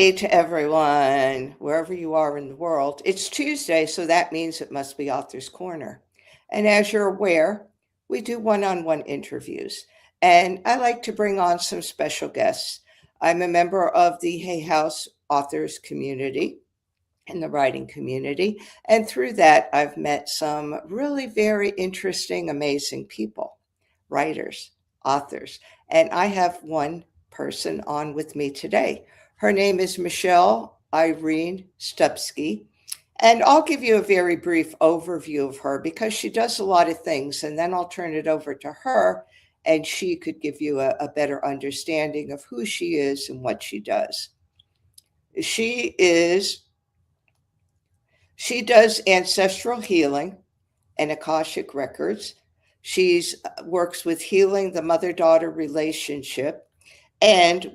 Hey to everyone, wherever you are in the world. It's Tuesday, so that means it must be Author's Corner. And as you're aware, we do one on one interviews. And I like to bring on some special guests. I'm a member of the Hay House Authors community and the writing community. And through that, I've met some really very interesting, amazing people, writers, authors. And I have one person on with me today. Her name is Michelle Irene Stupski. And I'll give you a very brief overview of her because she does a lot of things. And then I'll turn it over to her and she could give you a better understanding of who she is and what she does. She is she does ancestral healing and Akashic records. She's works with healing the mother-daughter relationship and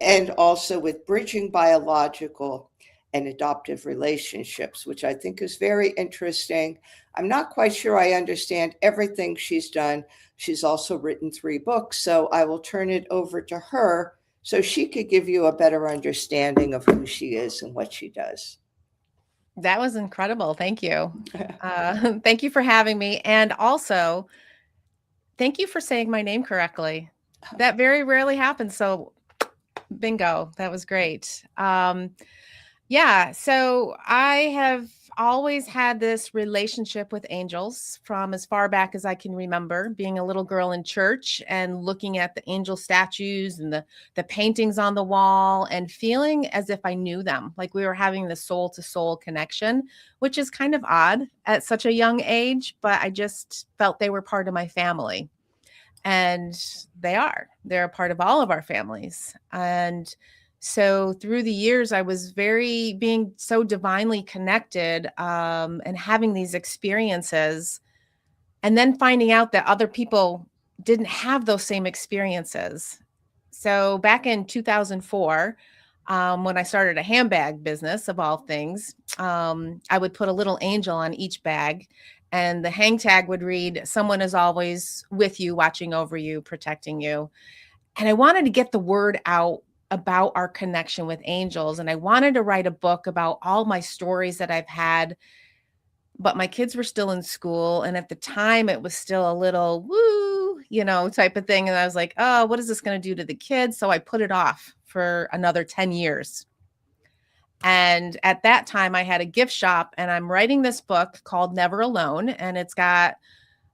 and also with bridging biological and adoptive relationships, which I think is very interesting. I'm not quite sure I understand everything she's done. She's also written 3 books, so I will turn it over to her so she could give you a better understanding of who she is and what she does. That was incredible. Thank you. Thank you for having me. And also, thank you for saying my name correctly. That very rarely happens. So, bingo. That was great. Yeah. So, I have always had this relationship with angels from as far back as I can remember, being a little girl in church and looking at the angel statues and the paintings on the wall and feeling as if I knew them, like we were having the soul to soul connection, which is kind of odd at such a young age, but I just felt they were part of my family. And they're a part of all of our families. And so through the years, I was very being so divinely connected, and having these experiences, and then finding out that other people didn't have those same experiences. So back in 2004, when I started a handbag business of all things, I would put a little angel on each bag, and the hang tag would read, "Someone is always with you, watching over you, protecting you." And I wanted to get the word out about our connection with angels. And I wanted to write a book about all my stories that I've had, but my kids were still in school. And at the time, it was still a little woo, type of thing. And I was like, oh, what is this going to do to the kids? So I put it off for another 10 years. And at that time, I had a gift shop, and I'm writing this book called Never Alone. And it's got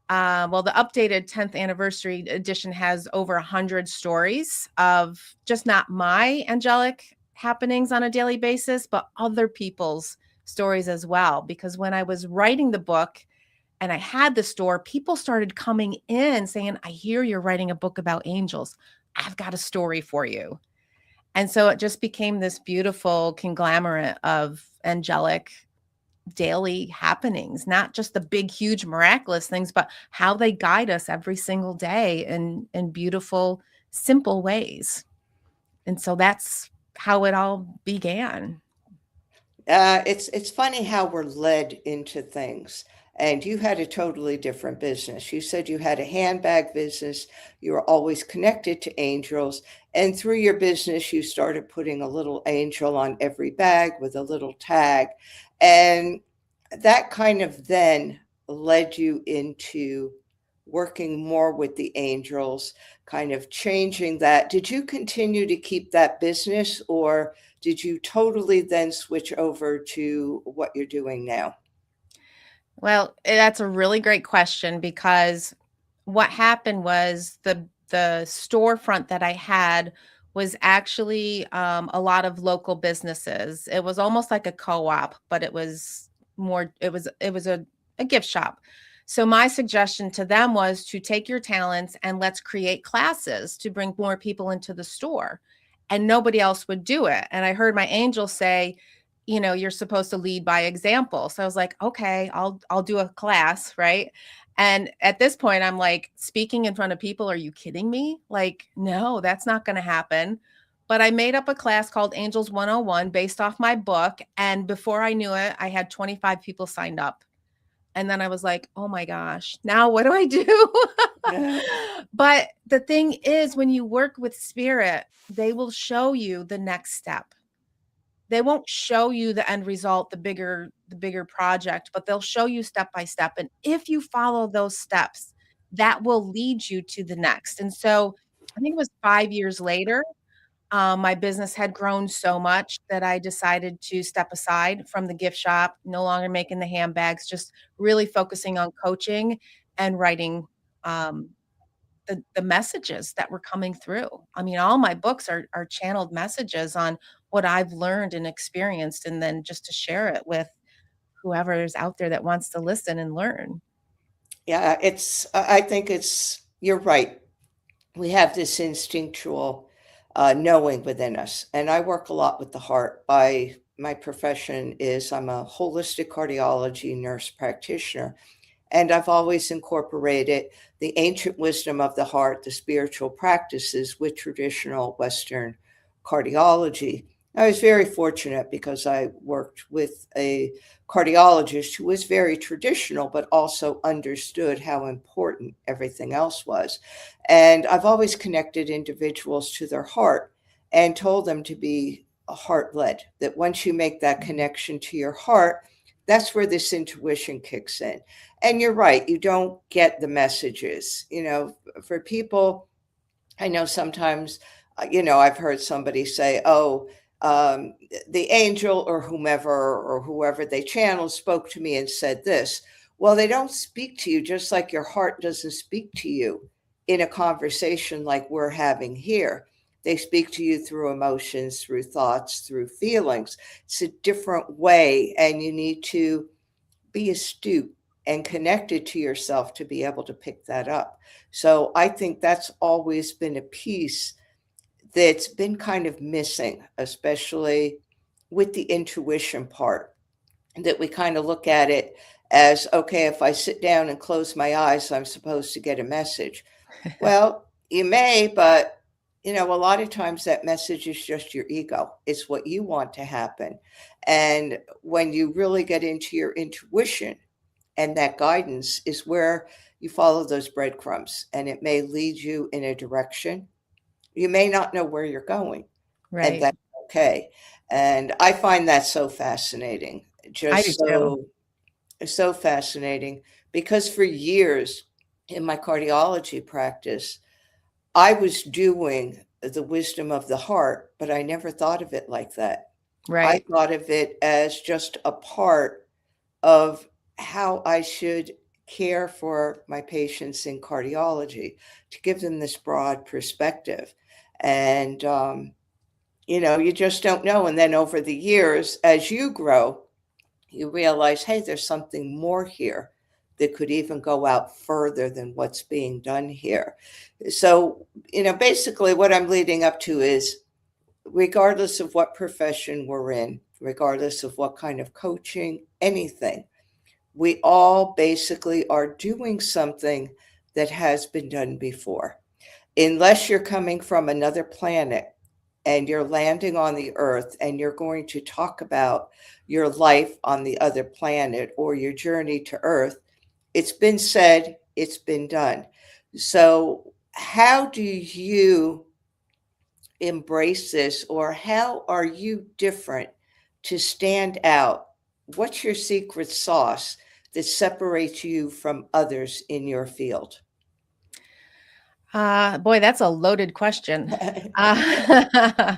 the updated 10th anniversary edition has over 100 stories of just not my angelic happenings on a daily basis, but other people's stories as well. Because when I was writing the book and I had the store, people started coming in saying, "I hear you're writing a book about angels. I've got a story for you." And so it just became this beautiful conglomerate of angelic daily happenings, not just the big, huge, miraculous things, but how they guide us every single day in beautiful, simple ways. And so that's how it all began. It's funny how we're led into things. And you had a totally different business. You said you had a handbag business. You were always connected to angels. And through your business, you started putting a little angel on every bag with a little tag. And that kind of then led you into working more with the angels, kind of changing that. Did you continue to keep that business, or did you totally then switch over to what you're doing now? Well, that's a really great question, because what happened was the storefront that I had was actually a lot of local businesses. It was almost like a co-op, but it was a gift shop. So my suggestion to them was to take your talents and let's create classes to bring more people into the store. And nobody else would do it. And I heard my angel say, you're supposed to lead by example. So I was like, okay, I'll do a class, right? And at this point, I'm like, speaking in front of people, are you kidding me? Like, no, that's not going to happen. But I made up a class called Angels 101 based off my book. And before I knew it, I had 25 people signed up. And then I was like, oh my gosh, now what do I do? But the thing is, when you work with spirit, they will show you the next step. They won't show you the end result, the bigger project, but they'll show you step by step. And if you follow those steps, that will lead you to the next. And so I think it was 5 years later, my business had grown so much that I decided to step aside from the gift shop, no longer making the handbags, just really focusing on coaching and writing um, the messages that were coming through. I mean, all my books are channeled messages on what I've learned and experienced, and then just to share it with whoever is out there that wants to listen and learn. Yeah, I think you're right. We have this instinctual knowing within us. And I work a lot with the heart. My profession is I'm a holistic cardiology nurse practitioner. And I've always incorporated the ancient wisdom of the heart, the spiritual practices with traditional Western cardiology. I was very fortunate because I worked with a cardiologist who was very traditional, but also understood how important everything else was. And I've always connected individuals to their heart and told them to be heart led, that once you make that connection to your heart, that's where this intuition kicks in. And you're right, you don't get the messages. For people, I know sometimes, I've heard somebody say, oh, the angel or whoever they channel spoke to me and said this. Well, they don't speak to you just like your heart doesn't speak to you in a conversation like we're having here. They speak to you through emotions, through thoughts, through feelings. It's a different way, and you need to be astute and connected to yourself to be able to pick that up. So I think that's always been a piece that's been kind of missing, especially with the intuition part, that we kind of look at it as, okay, if I sit down and close my eyes, I'm supposed to get a message. Well, you may, but a lot of times that message is just your ego. It's what you want to happen. And when you really get into your intuition, and that guidance is where you follow those breadcrumbs, and it may lead you in a direction. You may not know where you're going, and Right. that's okay. And I find that so fascinating, I do just too. so fascinating, because for years in my cardiology practice, I was doing the wisdom of the heart, but I never thought of it like that. I Right. thought of it as just a part of how I should care for my patients in cardiology, to give them this broad perspective. And, you just don't know. And then over the years, as you grow, you realize, hey, there's something more here that could even go out further than what's being done here. So, basically what I'm leading up to is, regardless of what profession we're in, regardless of what kind of coaching, anything, we all basically are doing something that has been done before. Unless you're coming from another planet and you're landing on the earth and you're going to talk about your life on the other planet or your journey to earth, it's been said, it's been done. So, how do you embrace this, or how are you different to stand out? What's your secret sauce that separates you from others in your field? Boy, that's a loaded question. Uh,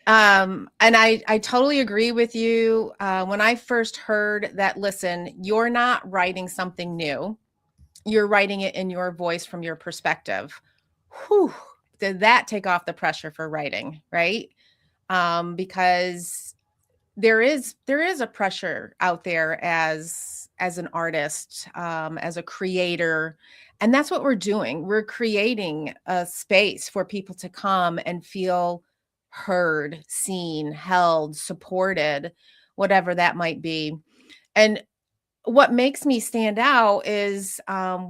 and I totally agree with you. When I first heard that, listen, you're not writing something new, you're writing it in your voice from your perspective. Whew, did that take off the pressure for writing, right? Because there is a pressure out there as an artist, as a creator, and that's what we're doing. We're creating a space for people to come and feel heard, seen, held, supported, whatever that might be. And what makes me stand out is,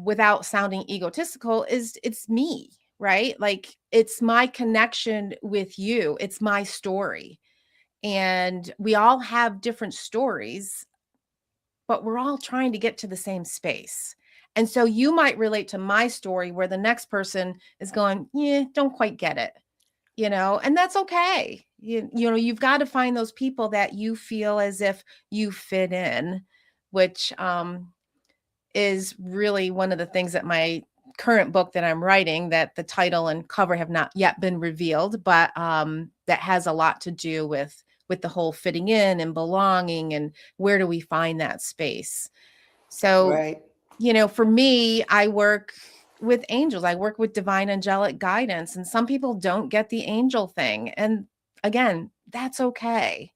without sounding egotistical, is it's me, right? Like, it's my connection with you, it's my story, and we all have different stories, but we're all trying to get to the same space. And so you might relate to my story where the next person is going, yeah, don't quite get it. and that's okay. You've got to find those people that you feel as if you fit in, which is really one of the things that my current book that I'm writing, that the title and cover have not yet been revealed, but that has a lot to do with the whole fitting in and belonging, and where do we find that space. So, Right. for me, I work with angels. I work with divine angelic guidance, and some people don't get the angel thing. And again, that's okay.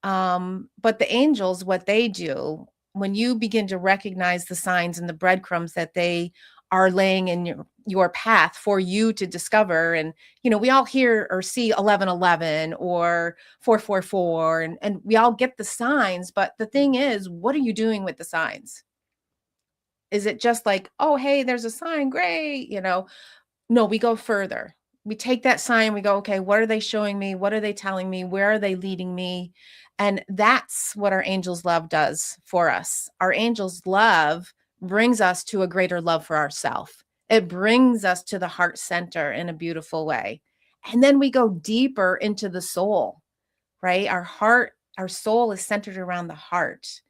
But the angels, what they do, when you begin to recognize the signs and the breadcrumbs that they are laying in your path for you to discover. And, we all hear or see 1111 or 444, and we all get the signs. But the thing is, what are you doing with the signs? Is it just like, oh, hey, there's a sign, great, No, we go further. We take that sign, we go, okay, what are they showing me? What are they telling me? Where are they leading me? And that's what our angels' love does for us. Our angels' love brings us to a greater love for ourselves. It brings us to the heart center in a beautiful way. And then we go deeper into the soul, right? Our soul is centered around the heart.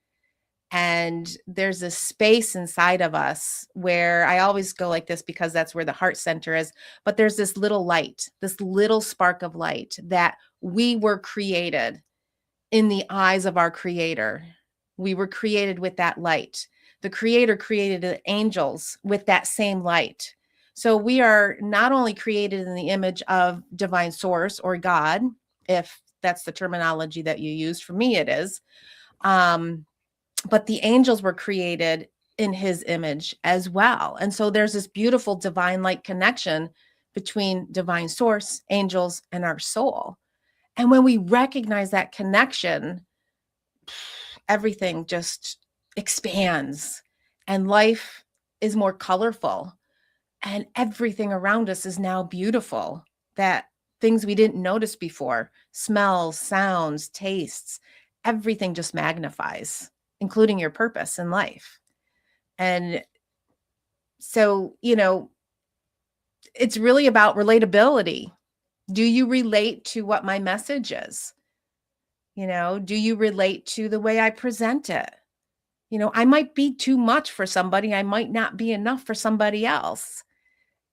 And there's a space inside of us where I always go like this because that's where the heart center is. But there's this little light, this little spark of light that we were created in the eyes of our creator. We were created with that light. The creator created the angels with that same light. So we are not only created in the image of divine source or God, if that's the terminology that you use. For me, it is. But the angels were created in his image as well. And so there's this beautiful divine light connection between divine source, angels, and our soul. And when we recognize that connection, everything just expands and life is more colorful and everything around us is now beautiful. That things we didn't notice before, smells, sounds, tastes, everything just magnifies, including your purpose in life. And so, it's really about relatability. Do you relate to what my message is? Do you relate to the way I present it? I might be too much for somebody. I might not be enough for somebody else.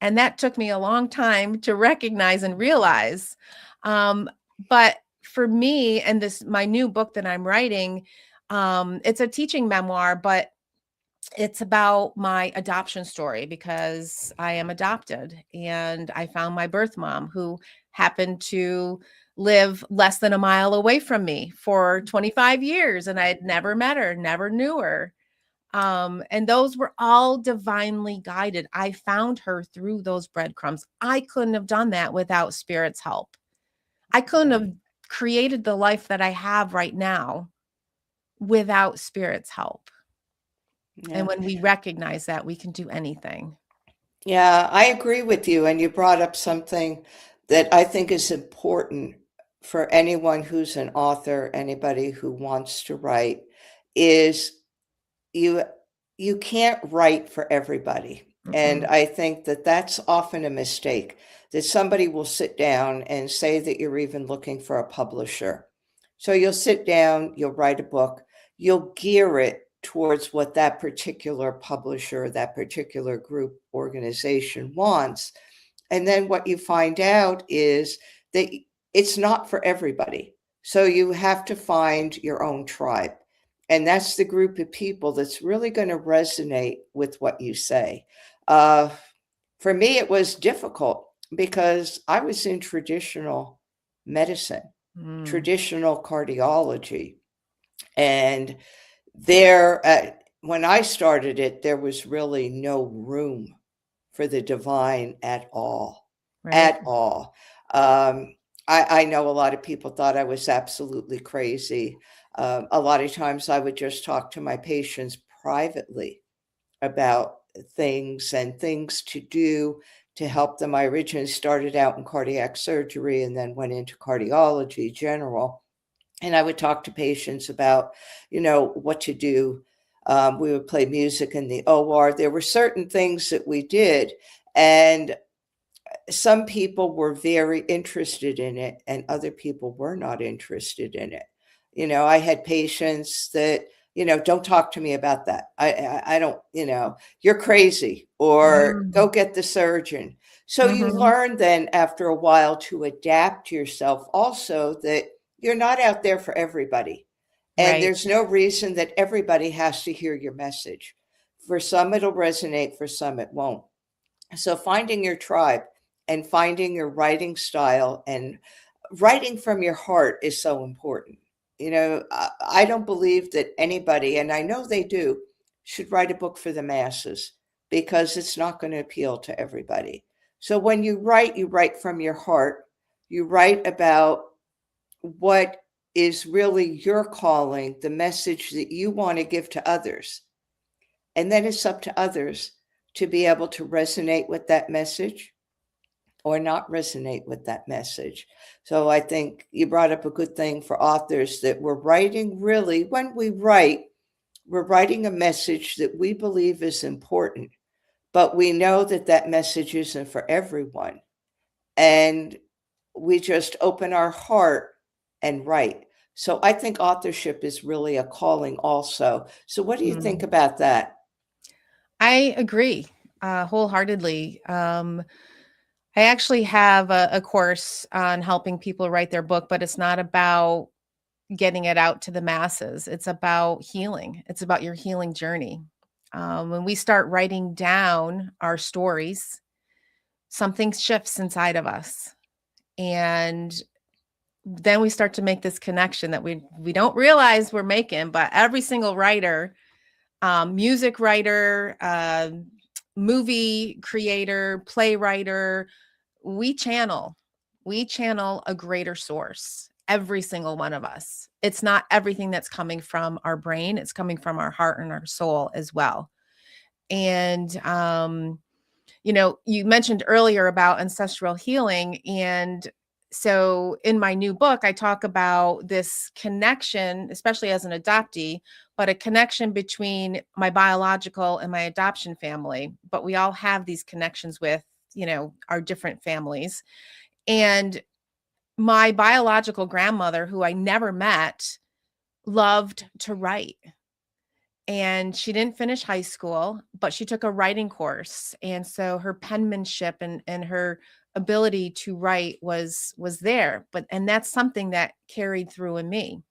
And that took me a long time to recognize and realize. But for me, and my new book that I'm writing, it's a teaching memoir, but it's about my adoption story because I am adopted and I found my birth mom who happened to live less than a mile away from me for 25 years. And I had never met her, never knew her. And those were all divinely guided. I found her through those breadcrumbs. I couldn't have done that without Spirit's help. I couldn't have created the life that I have right now without Spirit's help. Yeah. And when we recognize that, we can do anything. Yeah, I agree with you. And you brought up something that I think is important for anyone who's an author, anybody who wants to write, is you you can't write for everybody. And Mm-mm. I think that that's often a mistake, that somebody will sit down and say that you're even looking for a publisher. So you'll sit down, you'll write a book, you'll gear it towards what that particular publisher, that particular group organization wants. And then what you find out is that it's not for everybody. So you have to find your own tribe. And that's the group of people that's really going to resonate with what you say. Uh, for me, it was difficult because I was in traditional medicine, Mm. traditional cardiology. And when I started it, there was really no room for the divine at all, Right. at all. I know a lot of people thought I was absolutely crazy. A lot of times I would just talk to my patients privately about things and things to do to help them. I originally started out in cardiac surgery and then went into cardiology general. And I would talk to patients about, what to do. We would play music in the OR. There were certain things that we did. And some people were very interested in it and other people were not interested in it. I had patients that, don't talk to me about that. I don't, you're crazy, or Mm, go get the surgeon. So you mhm. learn then after a while to adapt yourself also, that you're not out there for everybody. And Right. there's no reason that everybody has to hear your message. For some, it'll resonate, for some, it won't. So finding your tribe and finding your writing style and writing from your heart is so important. I don't believe that anybody, and I know they do, should write a book for the masses, because it's not going to appeal to everybody. So when you write from your heart. You write about what is really your calling, the message that you want to give to others. And then it's up to others to be able to resonate with that message or not resonate with that message. So I think you brought up a good thing for authors, that we're writing, really, when we write, we're writing a message that we believe is important, but we know that that message isn't for everyone. And we just open our heart and write. So I think authorship is really a calling also. So what do you think Mm. about that? I agree wholeheartedly. I actually have a course on helping people write their book, but it's not about getting it out to the masses. It's about healing. It's about your healing journey. When we start writing down our stories, something shifts inside of us. And then we start to make this connection that we don't realize we're making, but every single writer, music writer, movie creator, playwriter, we channel a greater source, every single one of us. It's not everything that's coming from our brain, it's coming from our heart and our soul as well. And you mentioned earlier about ancestral healing, and so in my new book I talk about this connection, especially as an adoptee, but a connection between my biological and my adoption family. But we all have these connections with our different families. And my biological grandmother, who I never met, loved to write. And she didn't finish high school, but she took a writing course. And so her penmanship and her ability to write was there. And that's something that carried through in me.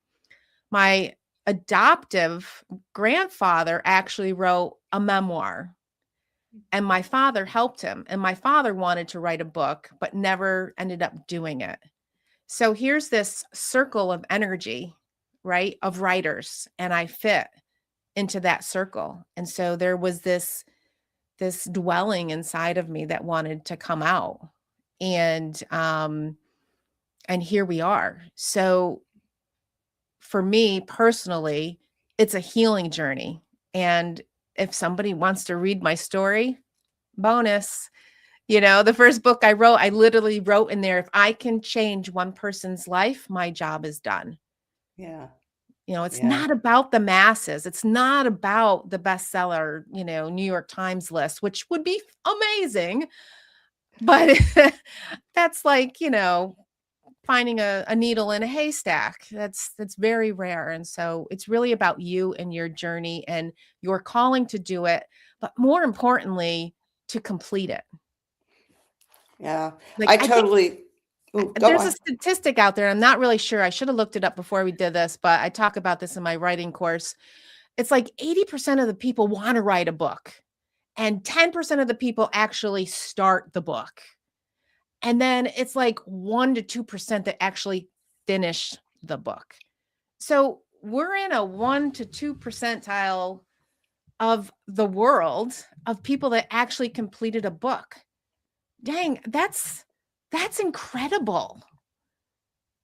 My adoptive grandfather actually wrote a memoir, and my father helped him. And my father wanted to write a book, but never ended up doing it. So here's this circle of energy, right, of writers, and I fit into that circle. And so there was this dwelling inside of me that wanted to come out. And here we are. So for me personally, it's a healing journey. And if somebody wants to read my story, bonus. The first book I wrote, I literally wrote in there, if I can change one person's life, my job is done. Yeah. It's Yeah. not about the masses. It's not about the bestseller, New York Times list, which would be amazing. But that's like, finding a needle in a haystack. That's very rare. And so it's really about you and your journey and your calling to do it, but more importantly, to complete it. Yeah. Like I I think totally. Oh, go there's a on. statistic out there. I'm not really sure. I should have looked it up before we did this, but I talk about this in my writing course. It's like 80% of the people want to write a book, and 10% of the people actually start the book. And then it's like 1 to 2% that actually finish the book. So we're in a 1 to 2 percentile of the world of people that actually completed a book. Dang, that's incredible.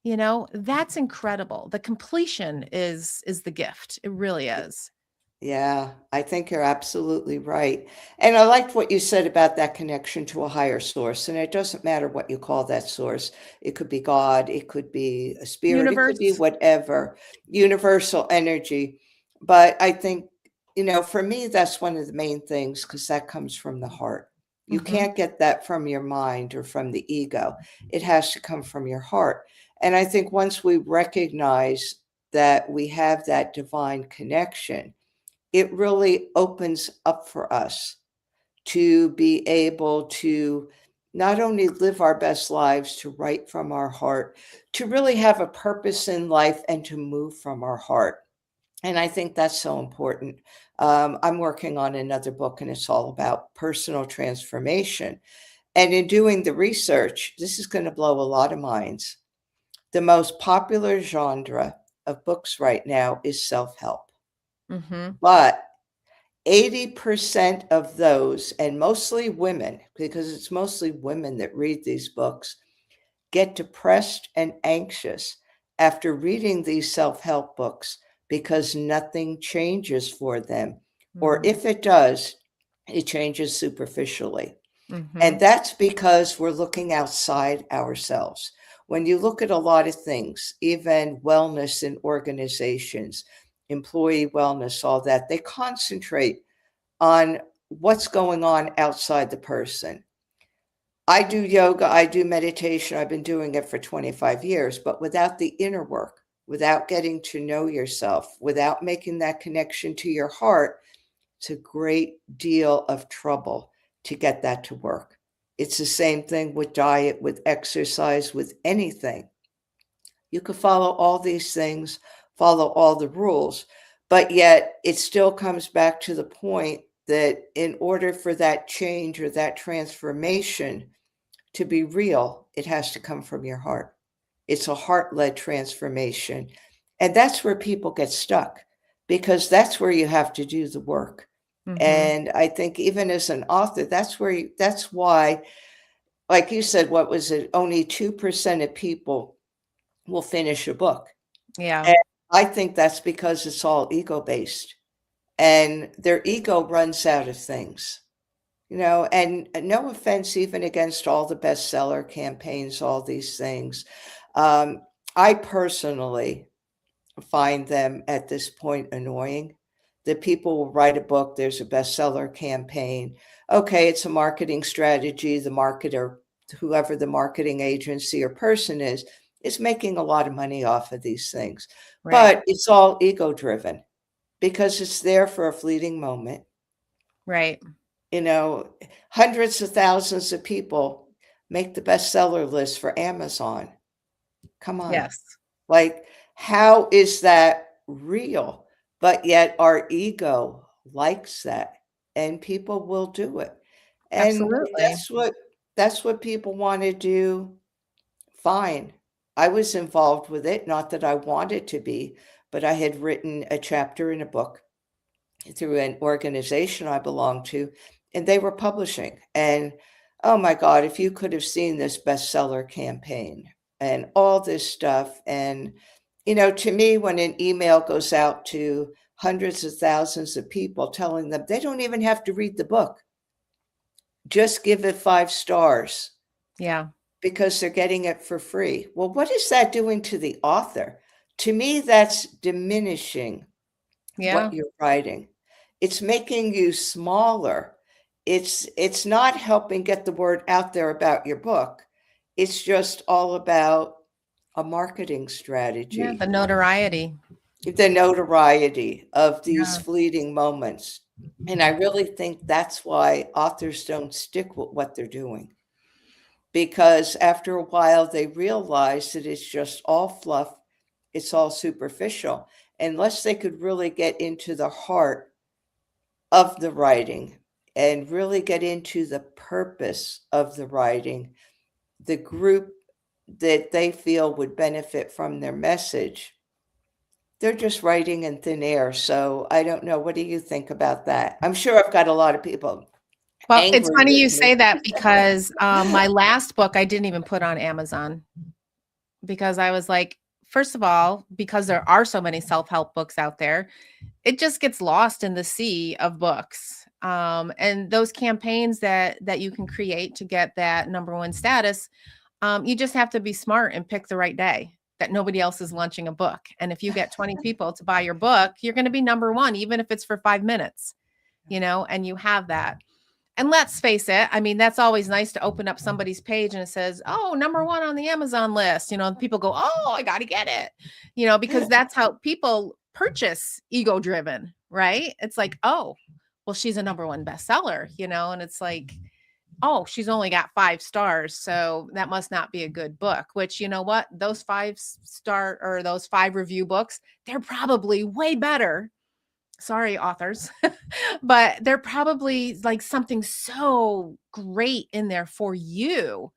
That's incredible. The completion is the gift. It really is. Yeah, I think you're absolutely right. And I liked what you said about that connection to a higher source. And it doesn't matter what you call that source. It could be God, it could be a spirit, it could be Universe. whatever, universal energy. But I think, for me, that's one of the main things, because that comes from the heart. You can't get that from your mind or from the ego. It has to come from your heart. And I think once we recognize that we have that divine connection, it really opens up for us to be able to not only live our best lives, to write from our heart, to really have a purpose in life and to move from our heart. And I think that's so important. I'm working on another book and it's all about personal transformation. And in doing the research, this is going to blow a lot of minds. The most popular genre of books right now is self-help. But 80% of those, and mostly women, because it's mostly women that read these books, get depressed and anxious after reading these self-help books because nothing changes for them. Or if it does, it changes superficially. And that's because we're looking outside ourselves. When you look at a lot of things, even wellness in organizations, employee wellness, all that, they concentrate on what's going on outside the person. I do yoga, I do meditation, I've been doing it for 25 years, but without the inner work, without getting to know yourself, without making that connection to your heart, it's a great deal of trouble to get that to work. It's the same thing with diet, with exercise, with anything. You could follow all these things, follow all the rules, but yet it still comes back to the point that in order for that change or that transformation to be real, it has to come from your heart. It's a heart-led transformation. And that's where people get stuck because that's where you have to do the work. And I think even as an author, that's why, like you said, what was it? Only 2% of people will finish a book. Yeah. And I think that's because it's all ego-based and their ego runs out of things. And no offense even against all the bestseller campaigns, all these things. I personally find them at this point annoying. That people will write a book, there's a bestseller campaign. Okay, it's a marketing strategy. The marketer, whoever the marketing agency or person is making a lot of money off of these things. Right. But it's all ego driven because it's there for a fleeting moment. Right. Hundreds of thousands of people make the bestseller list for Amazon. Come on. Yes. Like, how is that real? But yet our ego likes that and people will do it. And Absolutely. that's what people want to do. Fine. I was involved with it, not that I wanted to be, but I had written a chapter in a book through an organization I belonged to, and they were publishing. And oh my God, if you could have seen this bestseller campaign and all this stuff. And, to me, when an email goes out to hundreds of thousands of people telling them they don't even have to read the book, just give it 5 stars. Yeah. Because they're getting it for free. Well, what is that doing to the author? To me, that's diminishing what you're writing. It's making you smaller. It's not helping get the word out there about your book. It's just all about a marketing strategy. Yeah, the notoriety. The notoriety of these fleeting moments. And I really think that's why authors don't stick with what they're doing. Because after a while, they realize that it's just all fluff. It's all superficial. Unless they could really get into the heart of the writing and really get into the purpose of the writing, the group that they feel would benefit from their message, they're just writing in thin air. So I don't know. What do you think about that? I'm sure I've got a lot of people. Well, it's angry funny with you me. say that because my last book I didn't even put on Amazon because I was like, first of all, because there are so many self-help books out there, it just gets lost in the sea of books. And those campaigns that you can create to get that #1 status, you just have to be smart and pick the right day that nobody else is launching a book. And if you get 20 people to buy your book, you're going to be #1, even if it's for 5 minutes, and you have that. And let's face it, I mean, that's always nice to open up somebody's page and it says, oh, #1 on the Amazon list. And people go, oh, I got to get it, because that's how people purchase ego driven, right? It's like, oh, well, she's a #1 bestseller, and it's like, oh, she's only got 5 stars. So that must not be a good book, which, you know what? Those 5-star or those 5 review books, they're probably way better. Sorry, authors, but they're probably like something so great in there for you.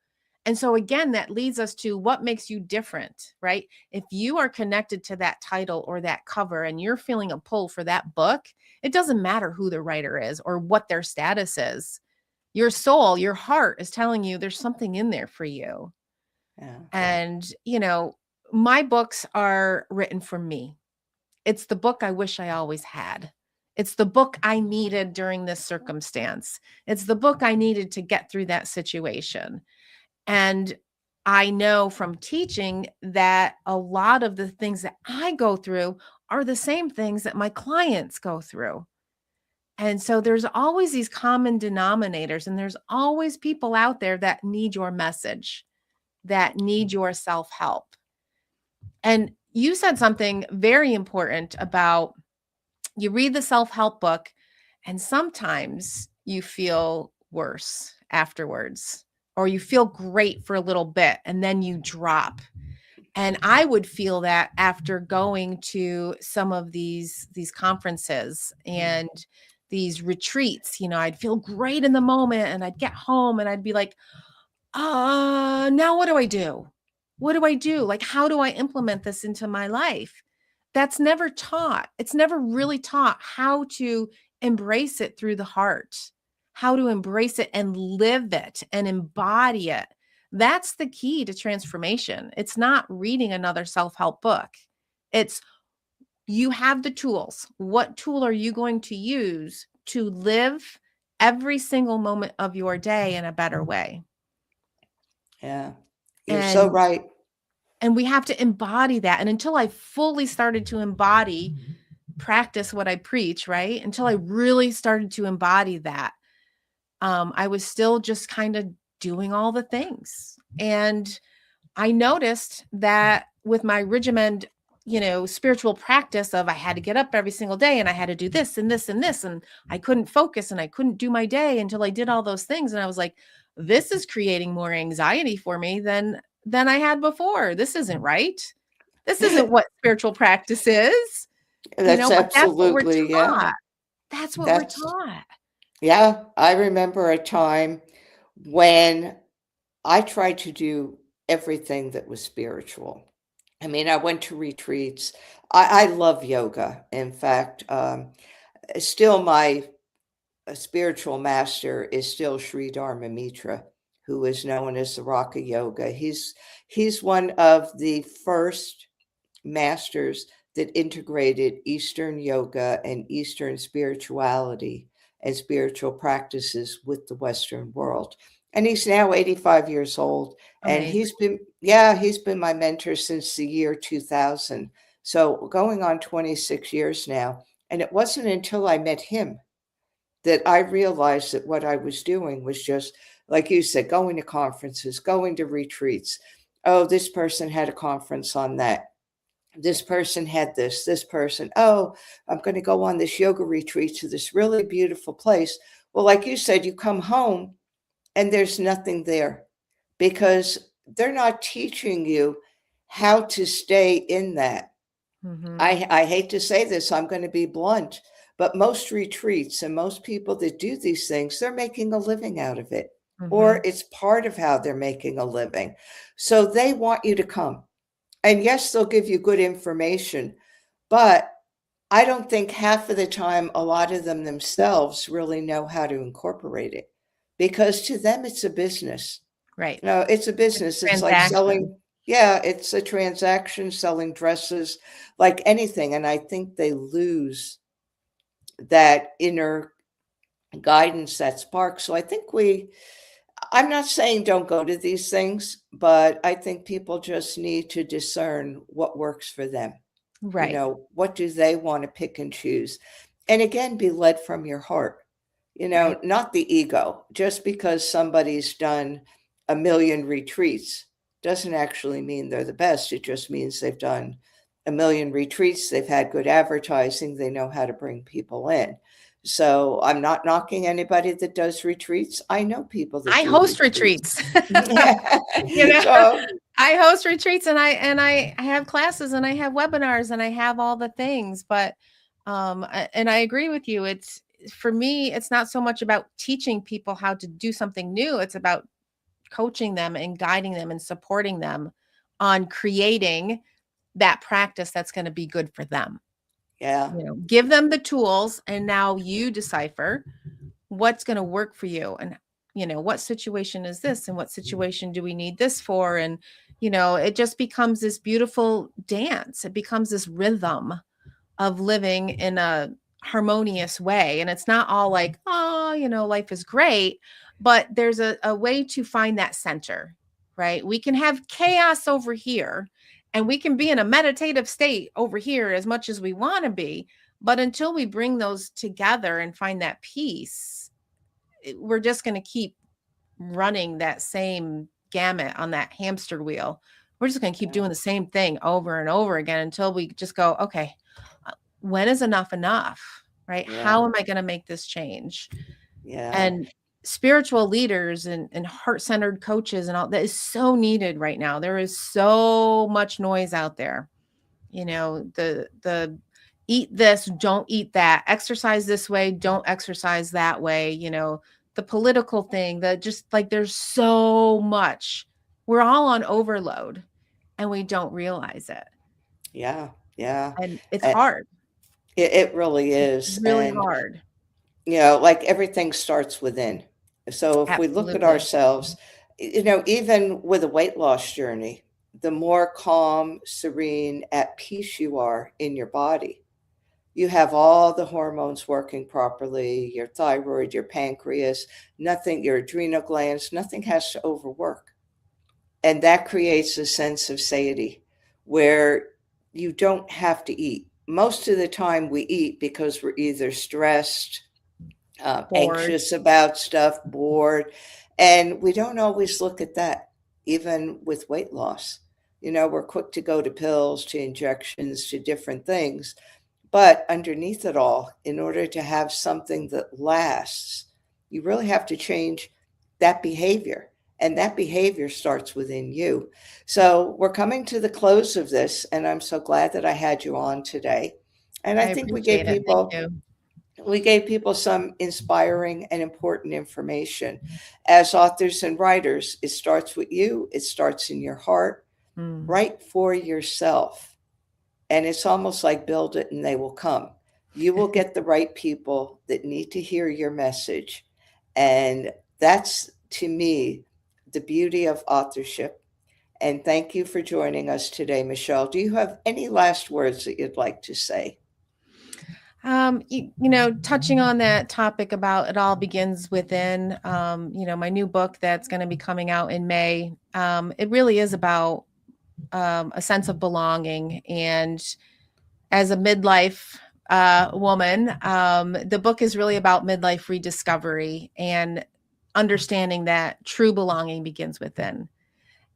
And so, again, that leads us to what makes you different, right? If you are connected to that title or that cover and you're feeling a pull for that book, it doesn't matter who the writer is or what their status is. Your soul, your heart is telling you there's something in there for you. Yeah. And, my books are written for me. It's the book I wish I always had. It's the book I needed during this circumstance. It's the book I needed to get through that situation. And I know from teaching that a lot of the things that I go through are the same things that my clients go through. And so there's always these common denominators, and there's always people out there that need your message, that need your self-help. And you said something very important about you read the self-help book and sometimes you feel worse afterwards, or you feel great for a little bit and then you drop. And I would feel that after going to some of these conferences and these retreats. I'd feel great in the moment and I'd get home and I'd be like, now what do I do? What do I do? Like, how do I implement this into my life? That's never taught. It's never really taught how to embrace it through the heart, how to embrace it and live it and embody it. That's the key to transformation. It's not reading another self-help book. It's you have the tools. What tool are you going to use to live every single moment of your day in a better way? Yeah. You're so right. And we have to embody that. And until I fully started to practice what I preach, right? Until I really started to embody that, I was still just kind of doing all the things. And I noticed that with my regimented, spiritual practice of I had to get up every single day and I had to do this and this and this, and I couldn't focus and I couldn't do my day until I did all those things. And I was like, this is creating more anxiety for me than I had before. This isn't right. This isn't what spiritual practice is, That's but that's what we're absolutely, yeah. taught. That's what we're That's, taught. yeah. I remember a time when I tried to do everything that was spiritual. I mean, I went to retreats. I love yoga. In fact, still my spiritual master is still Sri Dharma Mitra, who is known as the Rock of Yoga. He's one of the first masters that integrated Eastern yoga and Eastern spirituality and spiritual practices with the Western world. And he's now 85 years old. And Amazing. he's been my mentor since the year 2000. So going on 26 years now. And it wasn't until I met him that I realized that what I was doing was just, like you said, going to conferences, going to retreats. Oh, this person had a conference on that. This person had this person. Oh, I'm going to go on this yoga retreat to this really beautiful place. Well, like you said, you come home and there's nothing there because they're not teaching you how to stay in that. Mm-hmm. I hate to say this, I'm going to be blunt, but most retreats and most people that do these things, they're making a living out of it, or it's part of how they're making a living. So they want you to come. And yes, they'll give you good information, but I don't think half of the time a lot of them themselves really know how to incorporate it because to them it's a business. Right. No, it's a business. It's like selling. Yeah, it's a transaction, selling dresses, like anything. And I think they lose that inner guidance, that spark. So I think I'm not saying don't go to these things, but I think people just need to discern what works for them. Right. What do they want to pick and choose? And again, be led from your heart. Right. not the ego. Just because somebody's done a million retreats doesn't actually mean they're the best. It just means they've done a million retreats, they've had good advertising, they know how to bring people in. So I'm not knocking anybody that does retreats. I know people that I do host retreats. retreats. Yeah. You know, So I host retreats and I have classes and I have webinars and I have all the things, but and I agree with you. It's for me, it's not so much about teaching people how to do something new. It's about coaching them and guiding them and supporting them on creating that practice that's going to be good for them. yeah, Give them the tools and now you decipher what's going to work for you and what situation is this and what situation do we need this for, and it just becomes this beautiful dance. It becomes this rhythm of living in a harmonious way, and it's not all like, oh, life is great, but there's a way to find that center, right? We can have chaos over here and we can be in a meditative state over here as much as we want to be, but until we bring those together and find that peace, we're just going to keep running that same gamut on that hamster wheel. We're just going to keep yeah, doing the same thing over and over again until we just go, okay, when is enough enough, right? yeah, How am I going to make this change? yeah, And spiritual leaders and heart-centered coaches and all that is so needed right now. There is so much noise out there. The eat this, don't eat that, exercise this way, don't exercise that way, the political thing, that just like there's so much. We're all on overload and we don't realize it. yeah, yeah. And it's And hard. it really It's is. really And, hard. like everything starts within. So if we look at Absolutely. ourselves, even with a weight loss journey, the more calm, serene, at peace you are in your body, you have all the hormones working properly, your thyroid, your pancreas, nothing, your adrenal glands, nothing has to overwork. And that creates a sense of satiety where you don't have to eat. Most of the time, we eat because we're either stressed, Bored. anxious about stuff, bored. And we don't always look at that, even with weight loss. We're quick to go to pills, to injections, to different things. But underneath it all, in order to have something that lasts, you really have to change that behavior. And that behavior starts within you. So we're coming to the close of this, and I'm so glad that I had you on today. And I I think appreciate it. Thank you. we gave people some inspiring and important information. As authors and writers, it starts with you, it starts in your heart. Mm. Write for yourself. And it's almost like build it and they will come. You will get the right people that need to hear your message. And that's, to me, the beauty of authorship. And thank you for joining us today, Michelle. Do you have any last words that you'd like to say? Touching on that topic about it all begins within, my new book that's going to be coming out in May. It really is about a sense of belonging. And as a midlife woman, the book is really about midlife rediscovery and understanding that true belonging begins within.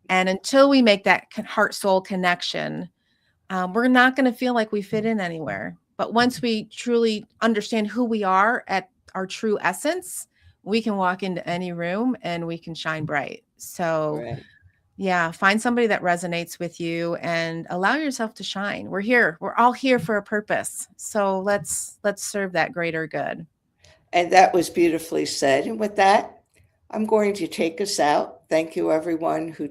And until we make that heart soul connection, we're not going to feel like we fit in anywhere. But once we truly understand who we are at our true essence, we can walk into any room and we can shine bright. So, Right. yeah, find somebody that resonates with you and allow yourself to shine. We're here. We're all here for a purpose. So let's serve that greater good. And that was beautifully said. And with that, I'm going to take us out. Thank you, everyone who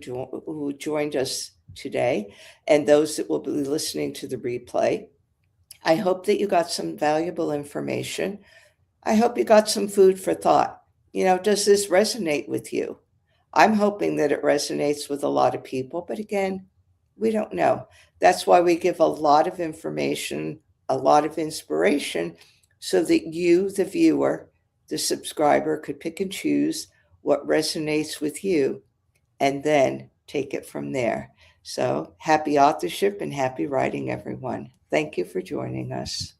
joined us today, and those that will be listening to the replay. I hope that you got some valuable information. I hope you got some food for thought. Does this resonate with you? I'm hoping that it resonates with a lot of people, but again, we don't know. That's why we give a lot of information, a lot of inspiration, so that you, the viewer, the subscriber, could pick and choose what resonates with you and then take it from there. So happy authorship and happy writing, everyone. Thank you for joining us.